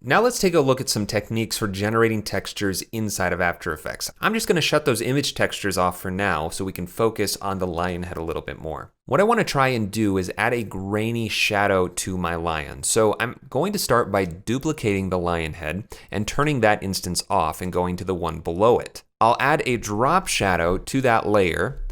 Now let's take a look at some techniques for generating textures inside of After Effects. I'm just going to shut those image textures off for now so we can focus on the lion head a little bit more. What I want to try and do is add a grainy shadow to my lion. So I'm going to start by duplicating the lion head and turning that instance off and going to the one below it. I'll add a drop shadow to that layer,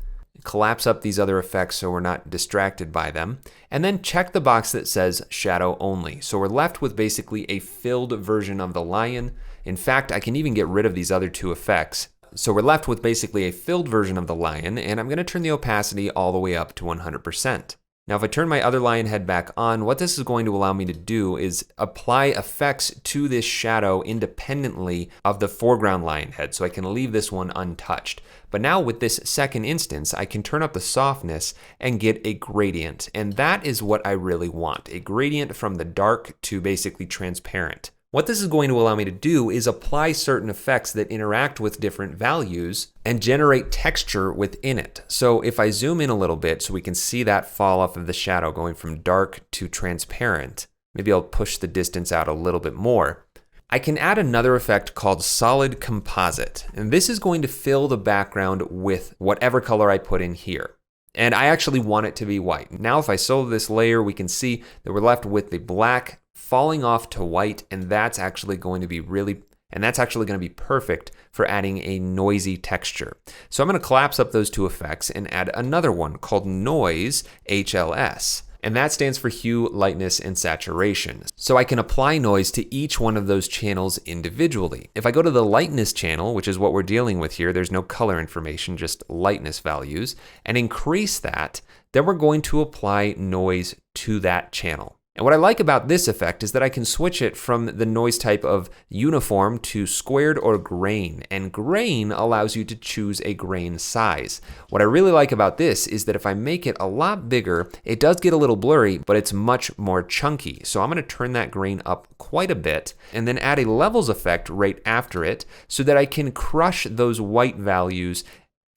collapse up these other effects so we're not distracted by them, and then check the box that says shadow only. So we're left with basically a filled version of the lion. In fact, I can even get rid of these other two effects. So we're left with basically a filled version of the lion, and I'm going to turn the opacity all the way up to 100%. Now, if I turn my other lion head back on, what this is going to allow me to do is apply effects to this shadow independently of the foreground lion head, so I can leave this one untouched. But now with this second instance, I can turn up the softness and get a gradient, and that is what I really want, a gradient from the dark to basically transparent. What this is going to allow me to do is apply certain effects that interact with different values and generate texture within it. So if I zoom in a little bit so we can see that fall off of the shadow going from dark to transparent, maybe I'll push the distance out a little bit more. I can add another effect called Solid Composite, and this is going to fill the background with whatever color I put in here. And I actually want it to be white. Now if I solo this layer, we can see that we're left with the black falling off to white, and that's actually going to be perfect for adding a noisy texture. So I'm going to collapse up those two effects and add another one called Noise HLS. And that stands for hue, lightness, and saturation. So I can apply noise to each one of those channels individually. If I go to the lightness channel, which is what we're dealing with here, there's no color information, just lightness values, and increase that, then we're going to apply noise to that channel. And what I like about this effect is that I can switch it from the noise type of uniform to squared or grain, and grain allows you to choose a grain size. What I really like about this is that if I make it a lot bigger, it does get a little blurry, but it's much more chunky. So I'm going to turn that grain up quite a bit and then add a levels effect right after it so that I can crush those white values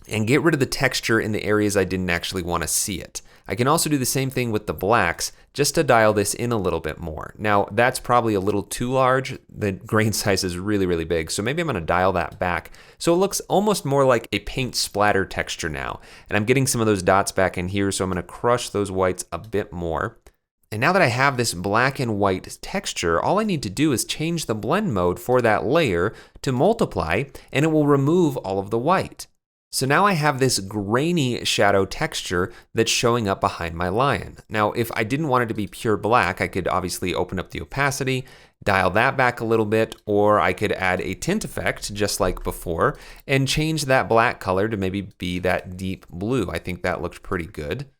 and get rid of the texture in the areas I didn't actually want to see it. I can also do the same thing with the blacks just to dial this in a little bit more. Now, that's probably a little too large. The grain size is really, really big, so maybe I'm going to dial that back so it looks almost more like a paint splatter texture now. And I'm getting some of those dots back in here, so I'm going to crush those whites a bit more. And now that I have this black and white texture, all I need to do is change the blend mode for that layer to multiply, and it will remove all of the white. So now I have this grainy shadow texture that's showing up behind my lion. Now, if I didn't want it to be pure black, I could obviously open up the opacity, dial that back a little bit, or I could add a tint effect just like before and change that black color to maybe be that deep blue. I think that looked pretty good.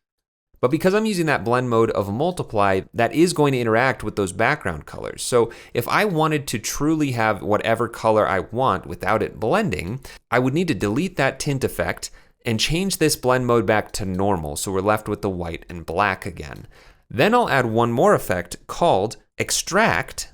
But because I'm using that blend mode of multiply, that is going to interact with those background colors. So if I wanted to truly have whatever color I want without it blending, I would need to delete that tint effect and change this blend mode back to normal. So we're left with the white and black again. Then I'll add one more effect called Extract,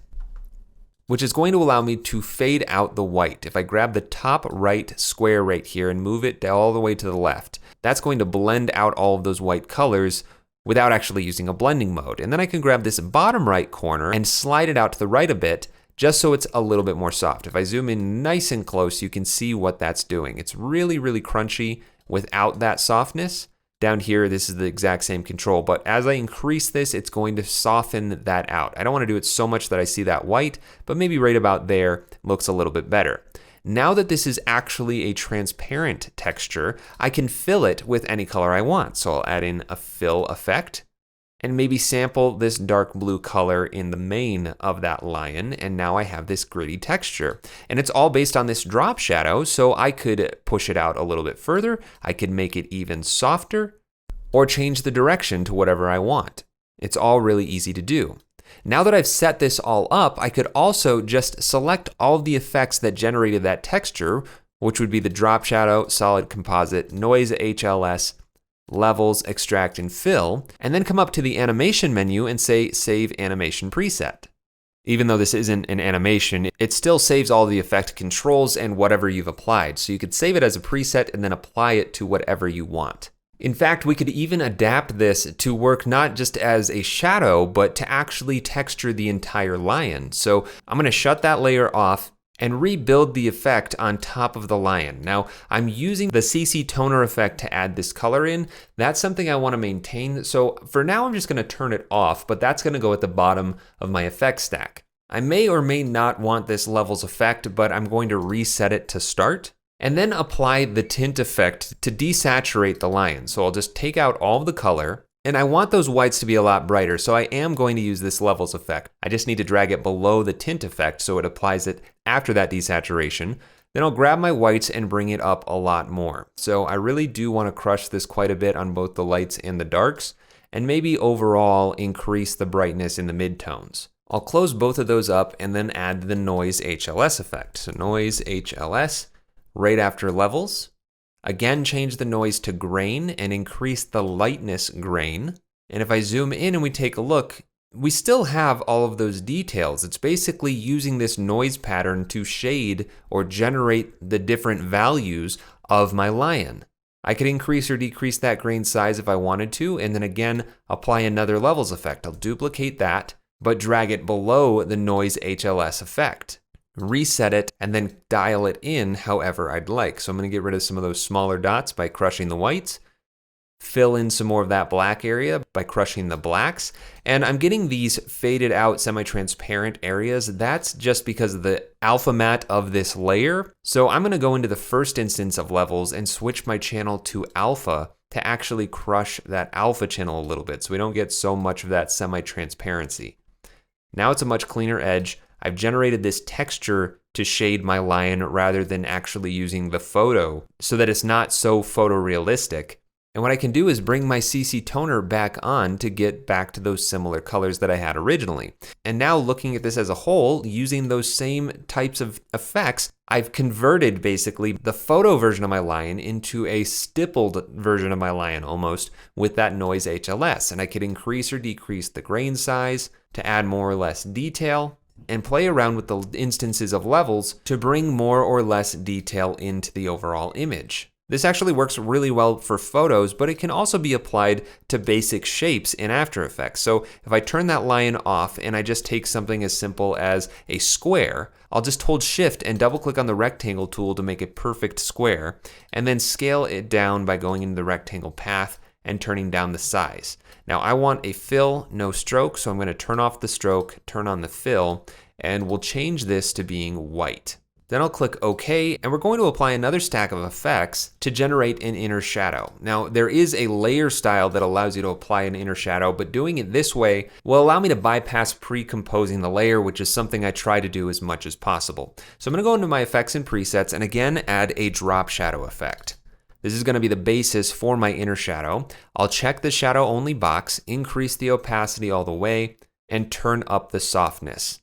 which is going to allow me to fade out the white. If I grab the top right square right here and move it all the way to the left, that's going to blend out all of those white colors without actually using a blending mode. And then I can grab this bottom right corner and slide it out to the right a bit, just so it's a little bit more soft. If I zoom in nice and close, you can see what that's doing. It's really, really crunchy without that softness. Down here, this is the exact same control, but as I increase this, it's going to soften that out. I don't want to do it so much that I see that white, but maybe right about there looks a little bit better. Now that this is actually a transparent texture, I can fill it with any color I want. So I'll add in a fill effect and maybe sample this dark blue color in the mane of that lion, and now I have this gritty texture. And it's all based on this drop shadow, so I could push it out a little bit further, I could make it even softer, or change the direction to whatever I want. It's all really easy to do. Now that I've set this all up, I could also just select all of the effects that generated that texture, which would be the drop shadow, solid composite, noise HLS, levels, extract, and fill, and then come up to the animation menu and say Save Animation Preset. Even though this isn't an animation, it still saves all the effect controls and whatever you've applied. So you could save it as a preset and then apply it to whatever you want. In fact, we could even adapt this to work not just as a shadow, but to actually texture the entire lion. So I'm going to shut that layer off and rebuild the effect on top of the lion. Now, I'm using the CC toner effect to add this color in. That's something I want to maintain. So for now, I'm just going to turn it off, but that's going to go at the bottom of my effect stack. I may or may not want this levels effect, but I'm going to reset it to start. And then apply the tint effect to desaturate the lion. So I'll just take out all of the color, and I want those whites to be a lot brighter, so I am going to use this levels effect. I just need to drag it below the tint effect so it applies it after that desaturation. Then I'll grab my whites and bring it up a lot more. So I really do want to crush this quite a bit on both the lights and the darks, and maybe overall increase the brightness in the midtones. I'll close both of those up and then add the noise HLS effect. So noise HLS. Right after levels, again change the noise to grain and increase the lightness grain. And if I zoom in and we take a look, we still have all of those details. It's basically using this noise pattern to shade or generate the different values of my lion. I could increase or decrease that grain size if I wanted to, and then again apply another levels effect. I'll duplicate that, but drag it below the noise HLS effect. Reset it, and then dial it in however I'd like. So I'm going to get rid of some of those smaller dots by crushing the whites, fill in some more of that black area by crushing the blacks, and I'm getting these faded out semi-transparent areas. That's just because of the alpha matte of this layer. So I'm going to go into the first instance of levels and switch my channel to alpha to actually crush that alpha channel a little bit so we don't get so much of that semi-transparency. Now it's a much cleaner edge. I've generated this texture to shade my lion rather than actually using the photo so that it's not so photorealistic. And what I can do is bring my CC toner back on to get back to those similar colors that I had originally. And now looking at this as a whole, using those same types of effects, I've converted basically the photo version of my lion into a stippled version of my lion almost with that noise HLS. And I could increase or decrease the grain size to add more or less detail, and play around with the instances of levels to bring more or less detail into the overall image. This actually works really well for photos, but it can also be applied to basic shapes in After Effects. So if I turn that lion off and I just take something as simple as a square, I'll just hold Shift and double click on the rectangle tool to make a perfect square, and then scale it down by going into the rectangle path and turning down the size. Now I want a fill, no stroke, so I'm going to turn off the stroke, turn on the fill, and we'll change this to being white. Then I'll click OK, and we're going to apply another stack of effects to generate an inner shadow. Now there is a layer style that allows you to apply an inner shadow, but doing it this way will allow me to bypass pre-composing the layer, which is something I try to do as much as possible. So I'm going to go into my effects and presets and again add a drop shadow effect. This is going to be the basis for my inner shadow. I'll check the shadow only box, increase the opacity all the way, and turn up the softness.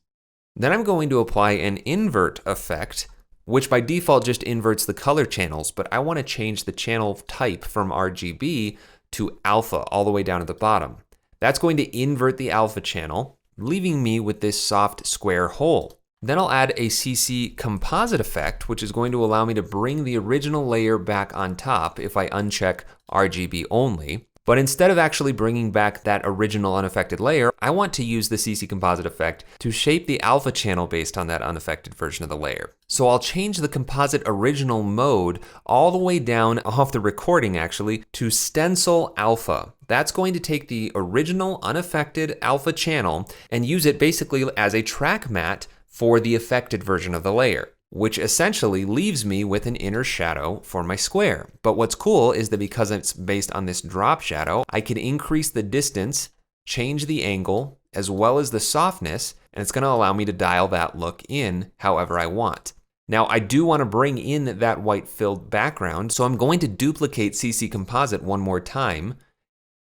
Then I'm going to apply an invert effect, which by default just inverts the color channels, but I want to change the channel type from RGB to alpha all the way down at the bottom. That's going to invert the alpha channel, leaving me with this soft square hole. Then I'll add a CC composite effect, which is going to allow me to bring the original layer back on top if I uncheck RGB only. But instead of actually bringing back that original unaffected layer, I want to use the CC composite effect to shape the alpha channel based on that unaffected version of the layer. So I'll change the composite original mode all the way down off the recording actually to stencil alpha. That's going to take the original unaffected alpha channel and use it basically as a track matte for the affected version of the layer, which essentially leaves me with an inner shadow for my square. But what's cool is that because it's based on this drop shadow, I can increase the distance, change the angle, as well as the softness, and it's going to allow me to dial that look in however I want. Now, I do want to bring in that white filled background, so I'm going to duplicate CC Composite one more time,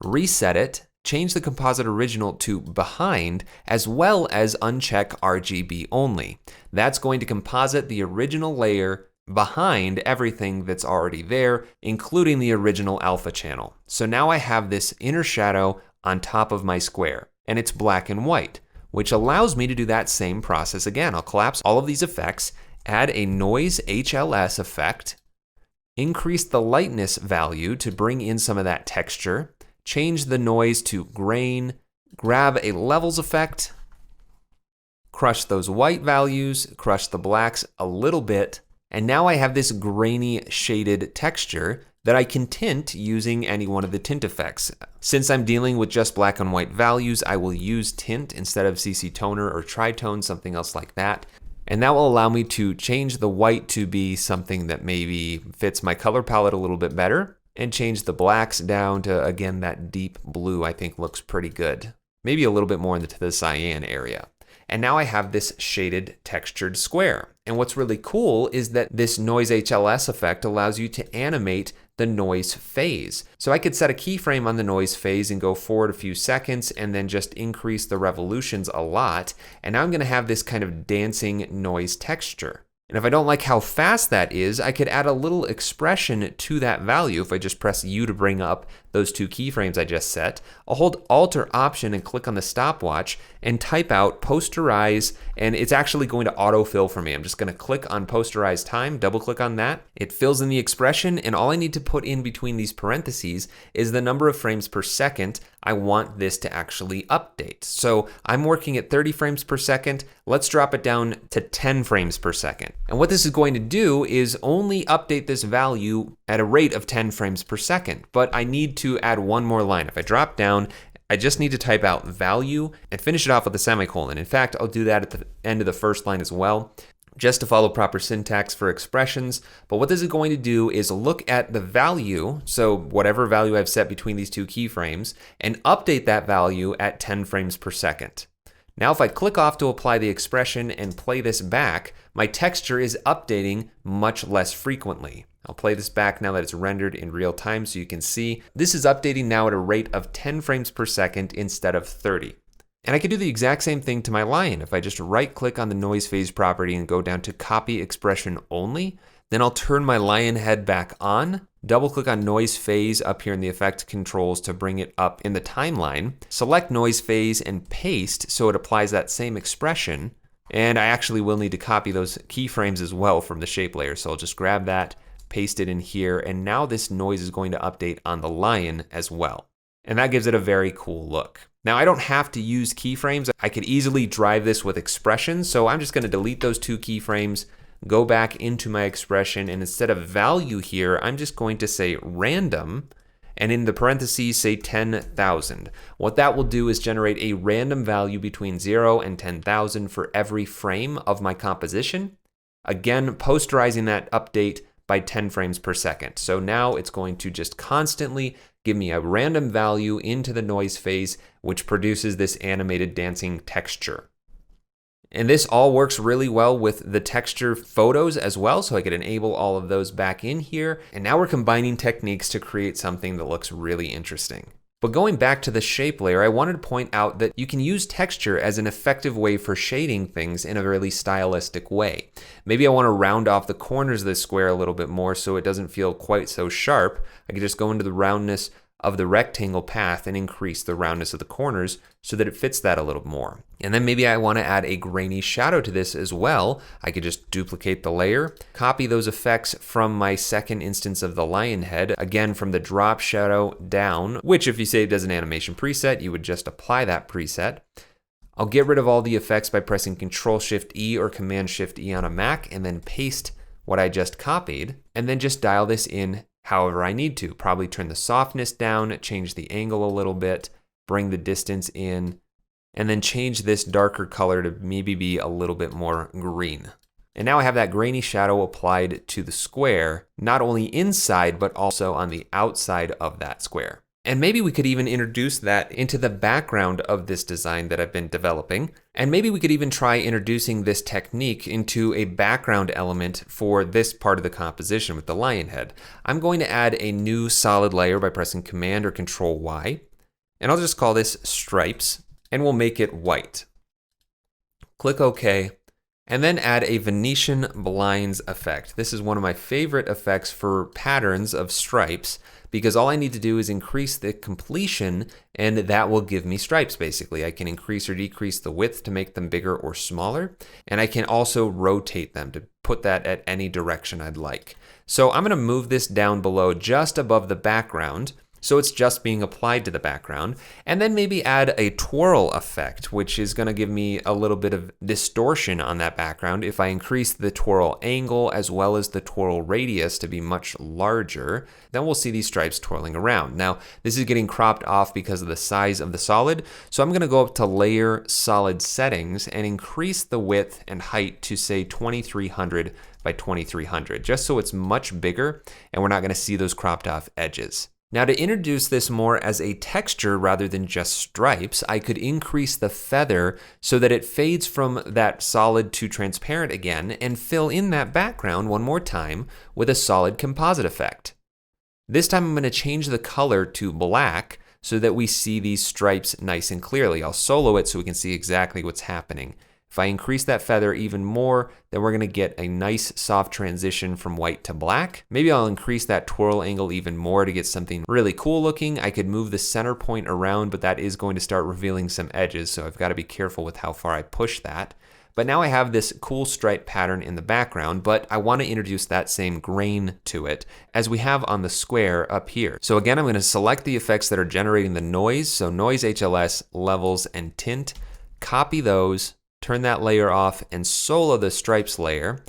reset it, change the composite original to behind, as well as uncheck RGB only. That's going to composite the original layer behind everything that's already there, including the original alpha channel. So now I have this inner shadow on top of my square, and it's black and white, which allows me to do that same process again. I'll collapse all of these effects, add a noise HLS effect, increase the lightness value to bring in some of that texture, change the noise to grain, grab a levels effect, crush those white values, crush the blacks a little bit, and now I have this grainy shaded texture that I can tint using any one of the tint effects. Since I'm dealing with just black and white values, I will use tint instead of CC toner or tritone, something else like that. And that will allow me to change the white to be something that maybe fits my color palette a little bit better, and change the blacks down to, again, that deep blue I think looks pretty good. Maybe a little bit more into the cyan area. And now I have this shaded textured square. And what's really cool is that this noise HLS effect allows you to animate the noise phase. So I could set a keyframe on the noise phase and go forward a few seconds and then just increase the revolutions a lot. And now I'm going to have this kind of dancing noise texture. And if I don't like how fast that is, I could add a little expression to that value. If I just press U to bring up those two keyframes I just set, I'll hold Alt or Option and click on the stopwatch and type out posterize, and it's actually going to autofill for me. I'm just going to click on posterize time, double click on that. It fills in the expression, and all I need to put in between these parentheses is the number of frames per second I want this to actually update. So I'm working at 30 frames per second. Let's drop it down to 10 frames per second. And what this is going to do is only update this value at a rate of 10 frames per second. But I need to add one more line. If I drop down, I just need to type out value and finish it off with a semicolon. In fact, I'll do that at the end of the first line as well, just to follow proper syntax for expressions. But what this is going to do is look at the value, so whatever value I've set between these two keyframes, and update that value at 10 frames per second. Now if I click off to apply the expression and play this back, my texture is updating much less frequently. I'll play this back now that it's rendered in real time so you can see. This is updating now at a rate of 10 frames per second instead of 30. And I could do the exact same thing to my lion. If I just right click on the noise phase property and go down to copy expression only, then I'll turn my lion head back on, double click on noise phase up here in the effect controls to bring it up in the timeline, select noise phase and paste so it applies that same expression. And I actually will need to copy those keyframes as well from the shape layer. So I'll just grab that, paste it in here, and now this noise is going to update on the lion as well. And that gives it a very cool look. Now I don't have to use keyframes. I could easily drive this with expressions, so I'm just going to delete those two keyframes, go back into my expression, and instead of value here, I'm just going to say random, and in the parentheses say 10,000. What that will do is generate a random value between 0 and 10,000 for every frame of my composition. Again, posterizing that update by 10 frames per second. So now it's going to just constantly give me a random value into the noise phase, which produces this animated dancing texture. And this all works really well with the texture photos as well, so I could enable all of those back in here. And now we're combining techniques to create something that looks really interesting. But going back to the shape layer, I wanted to point out that you can use texture as an effective way for shading things in a really stylistic way. Maybe I want to round off the corners of this square a little bit more so it doesn't feel quite so sharp. I could just go into the roundness of the rectangle path and increase the roundness of the corners so that it fits that a little more. And then maybe I want to add a grainy shadow to this as well. I could just duplicate the layer, copy those effects from my second instance of the lion head, again from the drop shadow down, which if you saved as an animation preset, you would just apply that preset. I'll get rid of all the effects by pressing Control-Shift-E or Command-Shift-E on a Mac and then paste what I just copied, and then just dial this in however I need to. Probably turn the softness down, change the angle a little bit, bring the distance in, and then change this darker color to maybe be a little bit more green. And now I have that grainy shadow applied to the square, not only inside, but also on the outside of that square. And maybe we could even introduce that into the background of this design that I've been developing. And maybe we could even try introducing this technique into a background element for this part of the composition with the lion head. I'm going to add a new solid layer by pressing Command or Control Y. And I'll just call this stripes, and we'll make it white. Click OK. And then add a Venetian blinds effect. This is one of my favorite effects for patterns of stripes because all I need to do is increase the completion and that will give me stripes basically. I can increase or decrease the width to make them bigger or smaller, and I can also rotate them to put that at any direction I'd like. So I'm going to move this down below just above the background, so it's just being applied to the background, and then maybe add a twirl effect, which is going to give me a little bit of distortion on that background. If I increase the twirl angle as well as the twirl radius to be much larger, then we'll see these stripes twirling around. Now, this is getting cropped off because of the size of the solid, so I'm going to go up to Layer Solid Settings and increase the width and height to say 2300 by 2300, just so it's much bigger and we're not going to see those cropped off edges. Now to introduce this more as a texture rather than just stripes, I could increase the feather so that it fades from that solid to transparent again and fill in that background one more time with a solid composite effect. This time I'm going to change the color to black so that we see these stripes nice and clearly. I'll solo it so we can see exactly what's happening. If I increase that feather even more, then we're going to get a nice soft transition from white to black. Maybe I'll increase that twirl angle even more to get something really cool looking. I could move the center point around, but that is going to start revealing some edges, so I've got to be careful with how far I push that. But now I have this cool stripe pattern in the background, but I want to introduce that same grain to it as we have on the square up here. So again, I'm going to select the effects that are generating the noise, so noise, HLS, levels, and tint. Copy those. Turn that layer off and solo the stripes layer,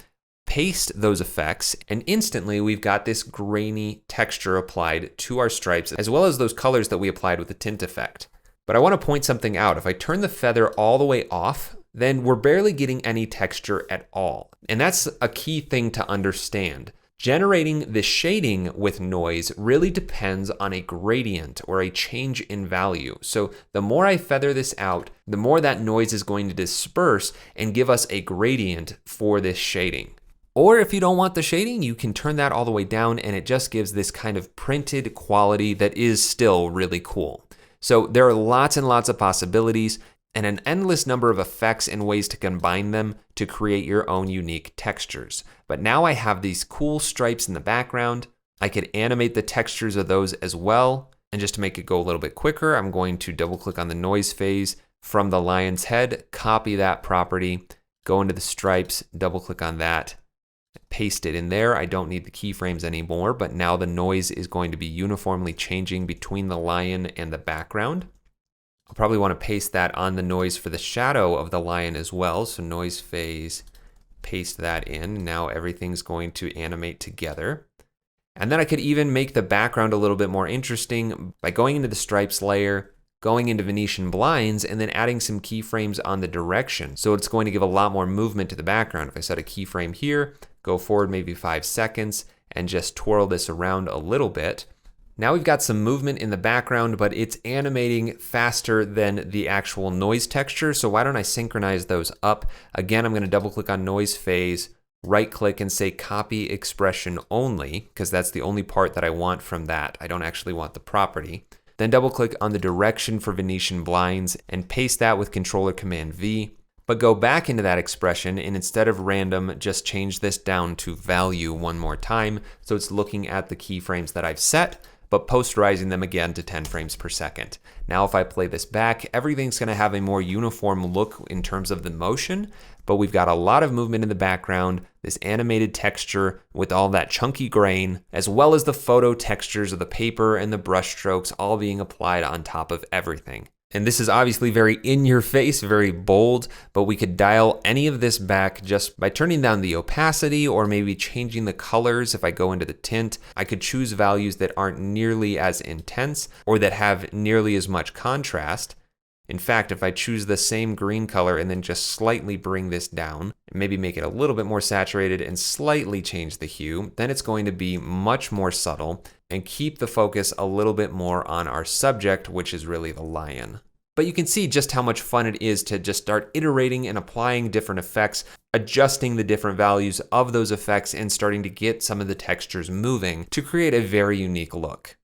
paste those effects, and instantly we've got this grainy texture applied to our stripes, as well as those colors that we applied with the tint effect. But I want to point something out. If I turn the feather all the way off, then we're barely getting any texture at all. And that's a key thing to understand. Generating the shading with noise really depends on a gradient or a change in value. So the more I feather this out, the more that noise is going to disperse and give us a gradient for this shading. Or if you don't want the shading, you can turn that all the way down and it just gives this kind of printed quality that is still really cool. So there are lots and lots of possibilities and an endless number of effects and ways to combine them to create your own unique textures. But now I have these cool stripes in the background. I could animate the textures of those as well. And just to make it go a little bit quicker, I'm going to double click on the noise phase from the lion's head, copy that property, go into the stripes, double click on that, paste it in there. I don't need the keyframes anymore, but now the noise is going to be uniformly changing between the lion and the background. I'll probably want to paste that on the noise for the shadow of the lion as well. So noise phase, paste that in. Now everything's going to animate together. And then I could even make the background a little bit more interesting by going into the stripes layer, going into Venetian blinds, and then adding some keyframes on the direction. So it's going to give a lot more movement to the background. If I set a keyframe here, go forward maybe 5 seconds, and just twirl this around a little bit. Now we've got some movement in the background, but it's animating faster than the actual noise texture. So why don't I synchronize those up? Again, I'm going to double click on noise phase, right click and say copy expression only, because that's the only part that I want from that. I don't actually want the property. Then double click on the direction for Venetian blinds and paste that with Controller Command V. But go back into that expression and instead of random, just change this down to value one more time. So it's looking at the keyframes that I've set, but posterizing them again to 10 frames per second. Now if I play this back, everything's gonna have a more uniform look in terms of the motion, but we've got a lot of movement in the background, this animated texture with all that chunky grain, as well as the photo textures of the paper and the brush strokes all being applied on top of everything. And this is obviously very in your face, very bold, but we could dial any of this back just by turning down the opacity or maybe changing the colors. If I go into the tint, I could choose values that aren't nearly as intense or that have nearly as much contrast. In fact, if I choose the same green color and then just slightly bring this down, maybe make it a little bit more saturated and slightly change the hue, then it's going to be much more subtle and keep the focus a little bit more on our subject, which is really the lion. But you can see just how much fun it is to just start iterating and applying different effects, adjusting the different values of those effects and starting to get some of the textures moving to create a very unique look.